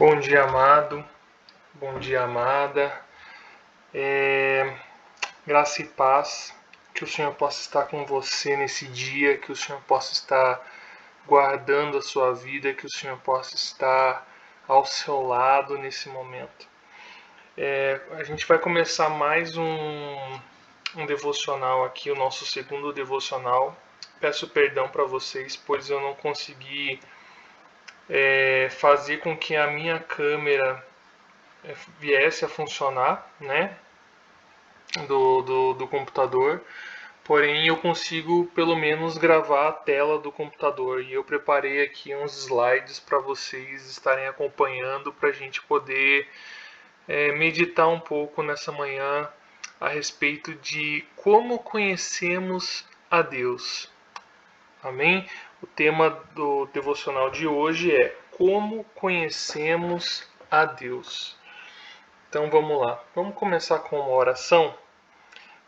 Bom dia, amado. Bom dia, amada. Graça e paz. Que o Senhor possa estar com você nesse dia, que o Senhor possa estar guardando a sua vida, que o Senhor possa estar ao seu lado nesse momento. A gente vai começar mais um devocional aqui, o nosso segundo devocional. Peço perdão para vocês, pois eu não consegui fazer com que a minha câmera viesse a funcionar, né, do computador, porém eu consigo pelo menos gravar a tela do computador e eu preparei aqui uns slides para vocês estarem acompanhando para a gente poder meditar um pouco nessa manhã a respeito de como conhecemos a Deus. Amém? O tema do devocional de hoje é como conhecemos a Deus. Então vamos lá, vamos começar com uma oração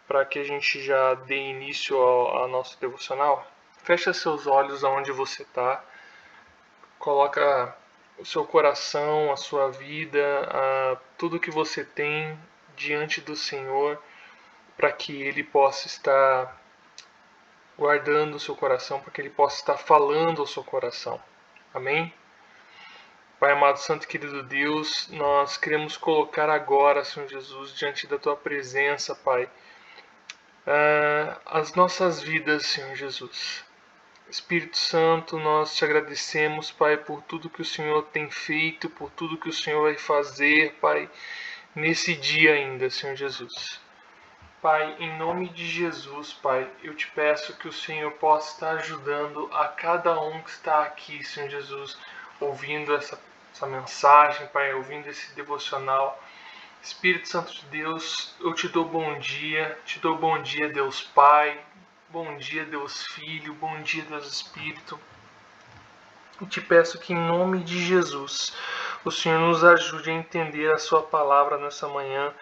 para que a gente já dê início ao nosso devocional. Fecha seus olhos aonde você está, coloca o seu coração, a sua vida, tudo que você tem diante do Senhor, para que Ele possa estar guardando o seu coração, para que Ele possa estar falando ao seu coração. Amém? Pai amado, santo e querido Deus, nós queremos colocar agora, Senhor Jesus, diante da Tua presença, Pai, as nossas vidas, Senhor Jesus. Espírito Santo, nós te agradecemos, Pai, por tudo que o Senhor tem feito, por tudo que o Senhor vai fazer, Pai, nesse dia ainda, Senhor Jesus. Pai, em nome de Jesus, Pai, eu te peço que o Senhor possa estar ajudando a cada um que está aqui, Senhor Jesus, ouvindo essa mensagem, Pai, ouvindo esse devocional. Espírito Santo de Deus, eu te dou bom dia, Deus Pai, bom dia, Deus Filho, bom dia, Deus Espírito. E te peço que em nome de Jesus, o Senhor nos ajude a entender a sua palavra nessa manhã,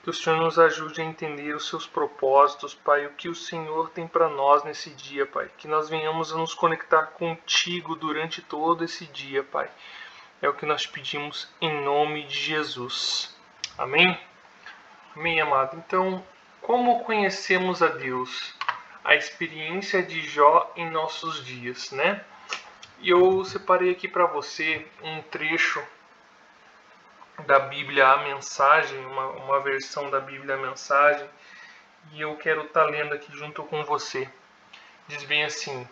que o Senhor nos ajude a entender os seus propósitos, Pai, o que o Senhor tem para nós nesse dia, Pai, que nós venhamos a nos conectar contigo durante todo esse dia, Pai. É o que nós pedimos em nome de Jesus. Amém? Amém, amado. Então, como conhecemos a Deus? A experiência de Jó em nossos dias, né? E eu separei aqui para você um trecho da Bíblia, a Mensagem, uma versão da Bíblia, a Mensagem, e eu quero estar lendo aqui junto com você. Diz bem assim: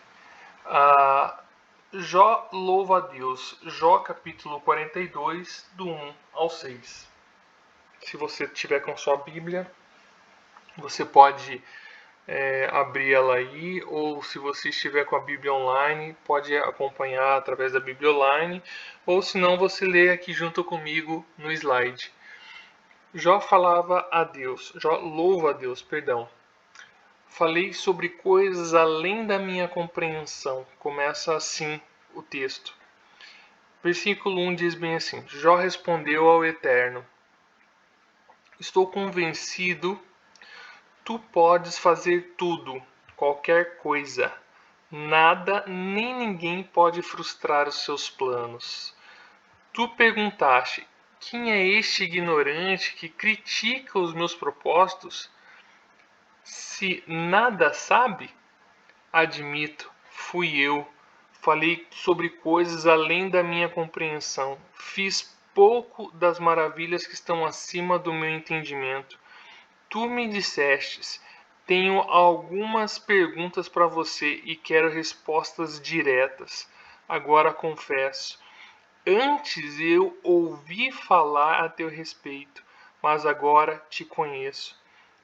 Jó louva a Deus. Jó capítulo 42, do 1 ao 6. Se você tiver com sua Bíblia, você pode abrir ela aí, ou se você estiver com a Bíblia online, pode acompanhar através da Bíblia online, ou se não, você lê aqui junto comigo no slide. Jó louva a Deus, perdão. Falei sobre coisas além da minha compreensão. Começa assim o texto. Versículo 1 diz bem assim: Jó respondeu ao Eterno: Estou convencido, tu podes fazer tudo, qualquer coisa. Nada nem ninguém pode frustrar os seus planos. Tu perguntaste: quem é este ignorante que critica os meus propósitos? Se nada sabe, admito, fui eu. Falei sobre coisas além da minha compreensão. Fiz pouco das maravilhas que estão acima do meu entendimento. Tu me dissestes: tenho algumas perguntas para você e quero respostas diretas. Agora confesso, antes eu ouvi falar a teu respeito, mas agora te conheço,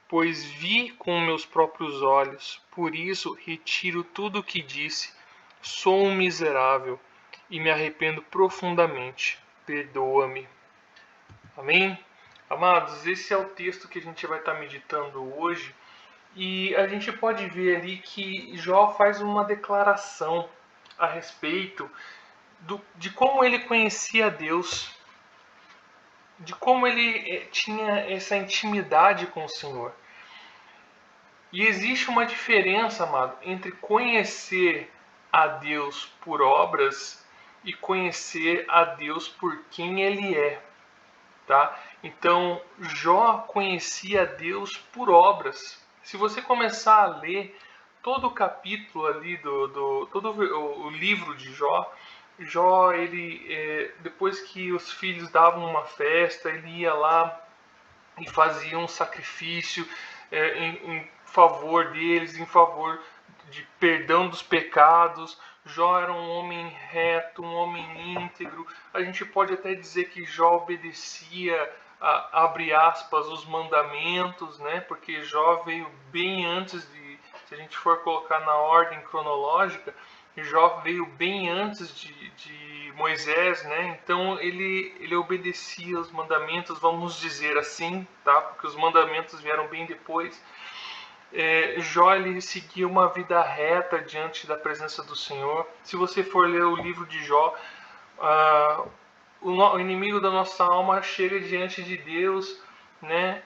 pois vi com meus próprios olhos. Por isso retiro tudo o que disse. Sou um miserável e me arrependo profundamente. Perdoa-me. Amém? Amados, esse é o texto que a gente vai estar meditando hoje. E a gente pode ver ali que Jó faz uma declaração a respeito de como ele conhecia Deus, de como ele tinha essa intimidade com o Senhor. E existe uma diferença, amado, entre conhecer a Deus por obras e conhecer a Deus por quem Ele é, tá? Então, Jó conhecia Deus por obras. Se você começar a ler todo o capítulo ali todo o livro de Jó, ele depois que os filhos davam uma festa, ele ia lá e fazia um sacrifício em favor deles, em favor de perdão dos pecados. Jó era um homem reto, um homem íntegro. A gente pode até dizer que Jó obedecia, abre aspas, os mandamentos, né? Porque Jó veio bem antes de, se a gente for colocar na ordem cronológica, Jó veio bem antes de Moisés, né? Então ele obedecia os mandamentos, vamos dizer assim, tá? Porque os mandamentos vieram bem depois. Jó ele seguia uma vida reta diante da presença do Senhor. Se você for ler o livro de Jó, o inimigo da nossa alma chega diante de Deus, né?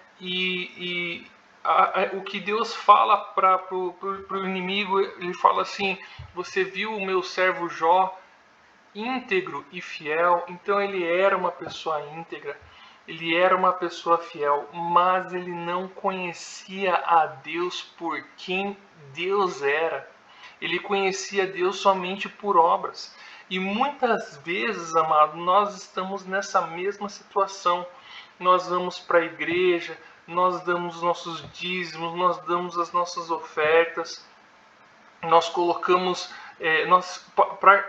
O que Deus fala para o inimigo, ele fala assim: você viu o meu servo Jó íntegro e fiel? Então ele era uma pessoa íntegra, ele era uma pessoa fiel, mas ele não conhecia a Deus por quem Deus era. Ele conhecia Deus somente por obras. E muitas vezes, amado, nós estamos nessa mesma situação. Nós vamos para a igreja, nós damos os nossos dízimos, nós damos as nossas ofertas, nós colocamos, nós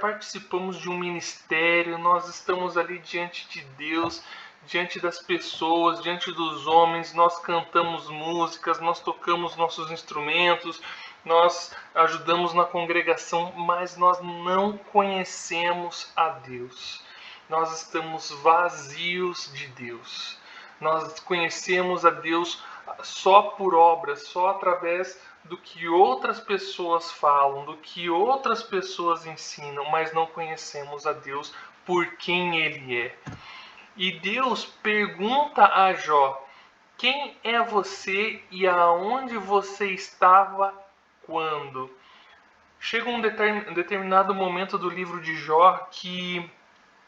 participamos de um ministério, nós estamos ali diante de Deus, diante das pessoas, diante dos homens, nós cantamos músicas, nós tocamos nossos instrumentos, nós ajudamos na congregação, mas nós não conhecemos a Deus. Nós estamos vazios de Deus. Nós conhecemos a Deus só por obras, só através do que outras pessoas falam, do que outras pessoas ensinam, mas não conhecemos a Deus por quem Ele é. E Deus pergunta a Jó: quem é você e aonde você estava quando? Chega um determinado momento do livro de Jó que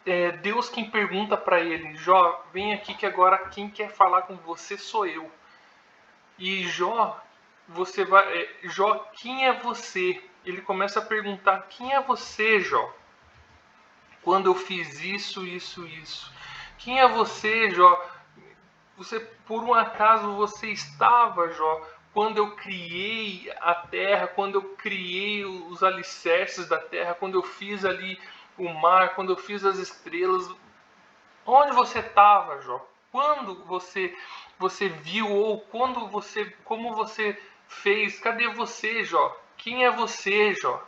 é Deus quem pergunta para ele: Jó, vem aqui que agora quem quer falar com você sou eu. E Jó, Jó, quem é você? Ele começa a perguntar: quem é você, Jó? Quando eu fiz isso, isso, isso. Quem é você, Jó? Você, por um acaso, você estava, Jó, quando eu criei a terra, quando eu criei os alicerces da terra, quando eu fiz ali o mar, quando eu fiz as estrelas? Onde você estava, Jó? Quando você viu ou como você fez? Cadê você, Jó? Quem é você, Jó?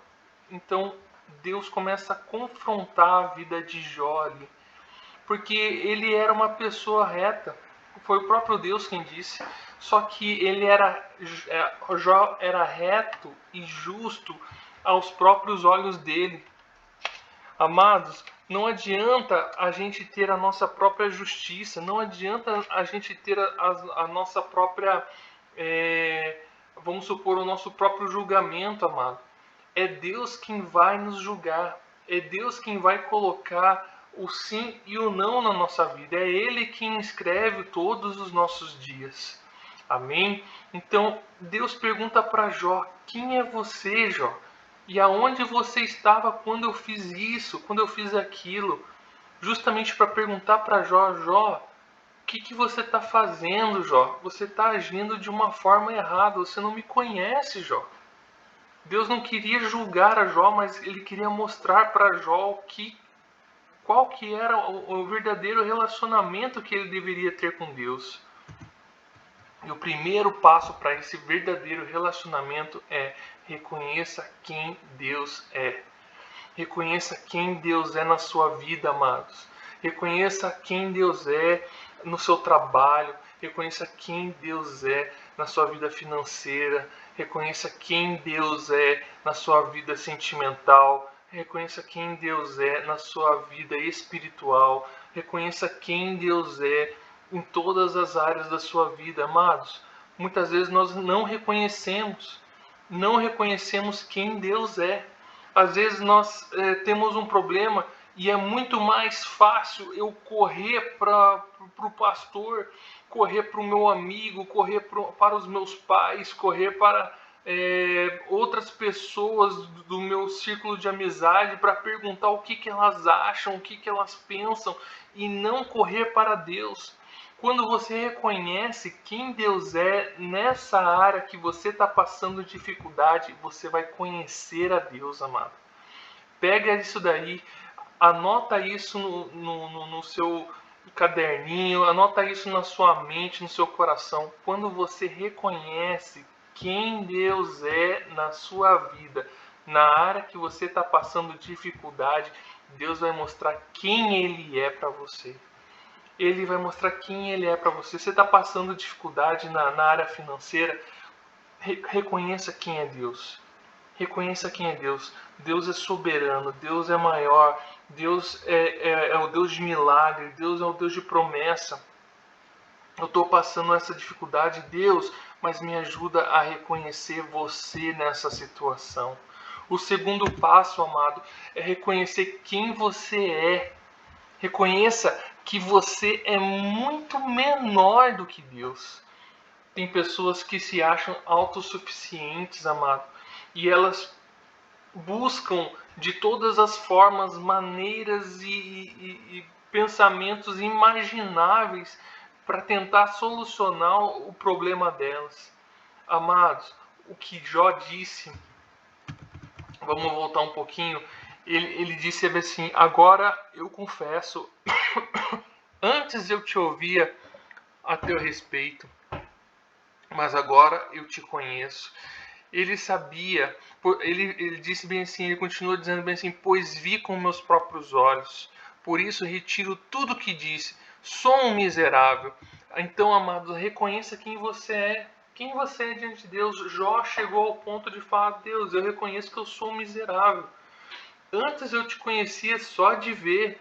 Então Deus começa a confrontar a vida de Jó ali, porque ele era uma pessoa reta. Foi o próprio Deus quem disse. Só que Jó era reto e justo aos próprios olhos dele. Amados, não adianta a gente ter a nossa própria justiça, não adianta a gente ter a nossa própria, vamos supor, o nosso próprio julgamento, amado. É Deus quem vai nos julgar, é Deus quem vai colocar o sim e o não na nossa vida, é Ele quem escreve todos os nossos dias. Amém? Então, Deus pergunta para Jó: quem é você, Jó? E aonde você estava quando eu fiz isso, quando eu fiz aquilo? Justamente para perguntar para Jó: Jó, o que você está fazendo, Jó? Você está agindo de uma forma errada, você não me conhece, Jó. Deus não queria julgar a Jó, mas ele queria mostrar para Jó qual que era o verdadeiro relacionamento que ele deveria ter com Deus. E o primeiro passo para esse verdadeiro relacionamento é: reconheça quem Deus é. Reconheça quem Deus é na sua vida, amados. Reconheça quem Deus é no seu trabalho. Reconheça quem Deus é na sua vida financeira. Reconheça quem Deus é na sua vida sentimental. Reconheça quem Deus é na sua vida espiritual. Reconheça quem Deus é em todas as áreas da sua vida, amados. Muitas vezes nós não reconhecemos quem Deus é. Às vezes nós temos um problema E é muito mais fácil eu correr para o pastor, correr para o meu amigo, correr para os meus pais, correr para outras pessoas do meu círculo de amizade para perguntar o que elas acham, o que elas pensam, e não correr para Deus. Quando você reconhece quem Deus é nessa área que você está passando dificuldade, você vai conhecer a Deus, amado. Pega isso daí, anota isso no seu caderninho, anota isso na sua mente, no seu coração. Quando você reconhece quem Deus é na sua vida, na área que você está passando dificuldade, Deus vai mostrar quem Ele é para você. Ele vai mostrar quem Ele é para você. Você está passando dificuldade na área financeira, reconheça quem é Deus. Reconheça quem é Deus. Deus é soberano, Deus é maior, Deus é o Deus de milagre, Deus é o Deus de promessa. Eu estou passando essa dificuldade, Deus, mas me ajuda a reconhecer você nessa situação. O segundo passo, amado, é reconhecer quem você é. Reconheça que você é muito menor do que Deus. Tem pessoas que se acham autossuficientes, amado, e elas buscam de todas as formas, maneiras e pensamentos imagináveis para tentar solucionar o problema delas. Amados, o que Jó disse, vamos voltar um pouquinho, ele disse assim: agora eu confesso, antes eu te ouvia a teu respeito, mas agora eu te conheço. Ele sabia, ele disse bem assim, ele continuou dizendo bem assim: pois vi com meus próprios olhos, por isso retiro tudo que disse, sou um miserável. Então, amados, reconheça quem você é. Quem você é diante de Deus. Jó chegou ao ponto de falar: Deus, eu reconheço que eu sou um miserável. Antes eu te conhecia só de ver,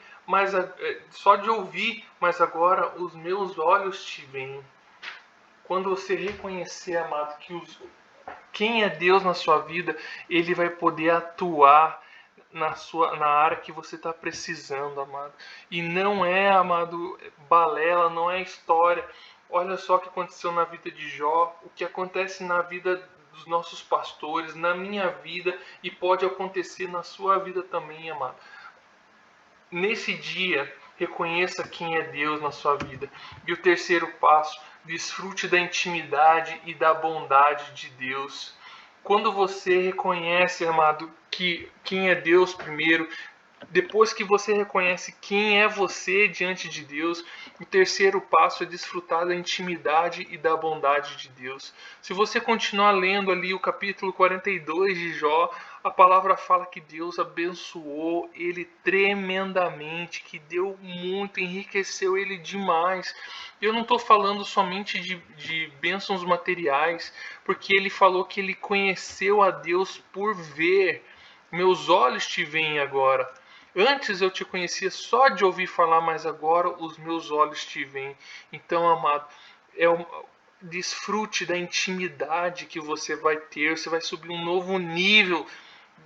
só de ouvir, mas agora os meus olhos te veem. Quando você reconhecer, amado, que quem é Deus na sua vida, Ele vai poder atuar na área que você está precisando, amado. E não é, amado, balela, não é história. Olha só o que aconteceu na vida de Jó, o que acontece na vida dos nossos pastores, na minha vida, e pode acontecer na sua vida também, amado. Nesse dia, reconheça quem é Deus na sua vida. E o terceiro passo, desfrute da intimidade e da bondade de Deus. Quando você reconhece, amado, que quem é Deus primeiro, depois que você reconhece quem é você diante de Deus, o terceiro passo é desfrutar da intimidade e da bondade de Deus. Se você continuar lendo ali o capítulo 42 de Jó, a palavra fala que Deus abençoou ele tremendamente, que deu muito, enriqueceu ele demais. Eu não estou falando somente de bênçãos materiais, porque ele falou que ele conheceu a Deus por ver. Meus olhos te veem agora. Antes eu te conhecia só de ouvir falar, mas agora os meus olhos te veem. Então, amado, desfrute da intimidade que você vai ter. Você vai subir um novo nível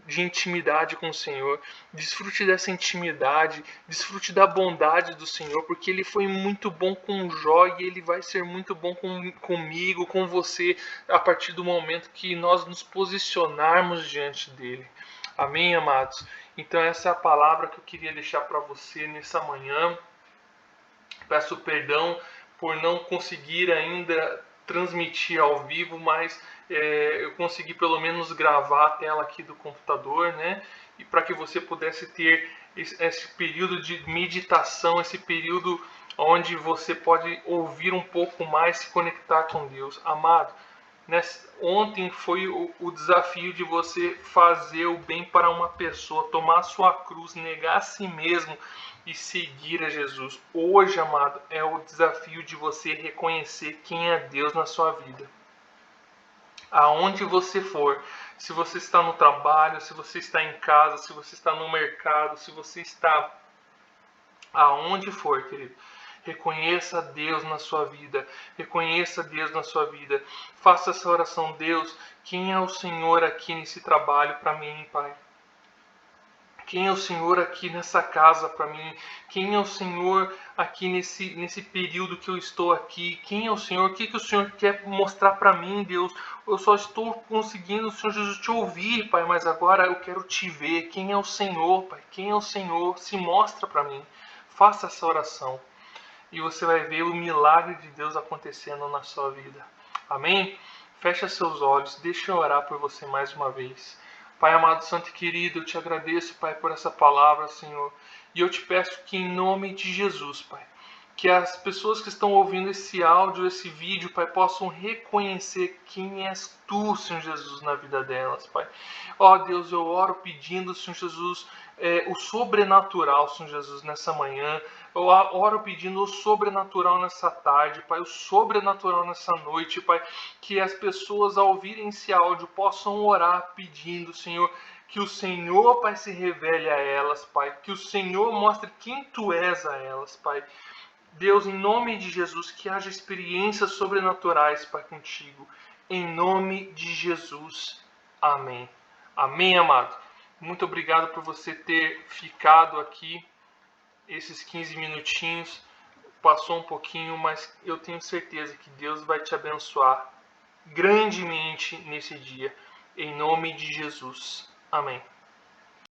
de intimidade com o Senhor. Desfrute dessa intimidade, desfrute da bondade do Senhor, porque Ele foi muito bom com Jó e Ele vai ser muito bom comigo, com você, a partir do momento que nós nos posicionarmos diante dEle. Amém, amados? Então essa é a palavra que eu queria deixar para você nessa manhã. Peço perdão por não conseguir ainda transmitir ao vivo, mas eu consegui pelo menos gravar a tela aqui do computador, né? E para que você pudesse ter esse período de meditação, esse período onde você pode ouvir um pouco mais, se conectar com Deus. Amado, ontem foi o desafio de você fazer o bem para uma pessoa, tomar a sua cruz, negar a si mesmo e seguir a Jesus. Hoje, amado, é o desafio de você reconhecer quem é Deus na sua vida. Aonde você for, se você está no trabalho, se você está em casa, se você está no mercado, se você está aonde for, querido, reconheça Deus na sua vida. Reconheça Deus na sua vida. Faça essa oração: Deus, quem é o Senhor aqui nesse trabalho para mim, Pai? Quem é o Senhor aqui nessa casa para mim? Quem é o Senhor aqui nesse período que eu estou aqui? Quem é o Senhor? O que o Senhor quer mostrar para mim, Deus? Eu só estou conseguindo, Senhor Jesus, te ouvir, Pai, mas agora eu quero te ver. Quem é o Senhor, Pai? Quem é o Senhor? Se mostra para mim. Faça essa oração e você vai ver o milagre de Deus acontecendo na sua vida. Amém? Fecha seus olhos, deixa eu orar por você mais uma vez. Pai amado, santo e querido, eu te agradeço, Pai, por essa palavra, Senhor. E eu te peço que em nome de Jesus, Pai, que as pessoas que estão ouvindo esse áudio, esse vídeo, Pai, possam reconhecer quem és Tu, Senhor Jesus, na vida delas, Pai. Ó Deus, eu oro pedindo, Senhor Jesus, o sobrenatural, Senhor Jesus, nessa manhã. Eu oro pedindo o sobrenatural nessa tarde, Pai, o sobrenatural nessa noite, Pai, que as pessoas ao ouvirem esse áudio possam orar pedindo, Senhor, que o Senhor, Pai, se revele a elas, Pai, que o Senhor mostre quem Tu és a elas, Pai. Deus, em nome de Jesus, que haja experiências sobrenaturais, Pai, contigo. Em nome de Jesus. Amém. Amém, amado. Muito obrigado por você ter ficado aqui esses 15 minutinhos. Passou um pouquinho, mas eu tenho certeza que Deus vai te abençoar grandemente nesse dia. Em nome de Jesus. Amém.